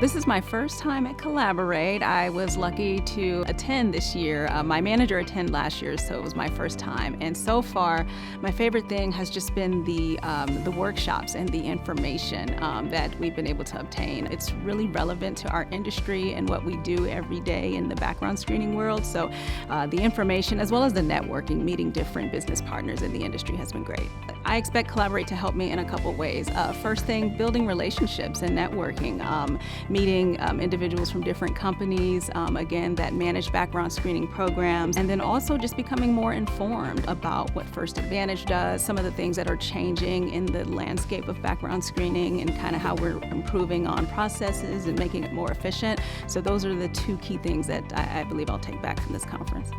This is my first time at Collaborate. I was lucky to attend this year. My manager attended last year, so it was my first time. And so far, my favorite thing has just been the workshops and the information that we've been able to obtain. It's really relevant to our industry and what we do every day in the background screening world. So the information, as well as the networking, meeting different business partners in the industry has been great. I expect Collaborate to help me in a couple ways. First thing, building relationships and networking. Meeting individuals from different companies, again, that manage background screening programs, and then also just becoming more informed about what First Advantage does, some of the things that are changing in the landscape of background screening, and kind of how we're improving on processes and making it more efficient. So those are the two key things that I believe I'll take back from this conference.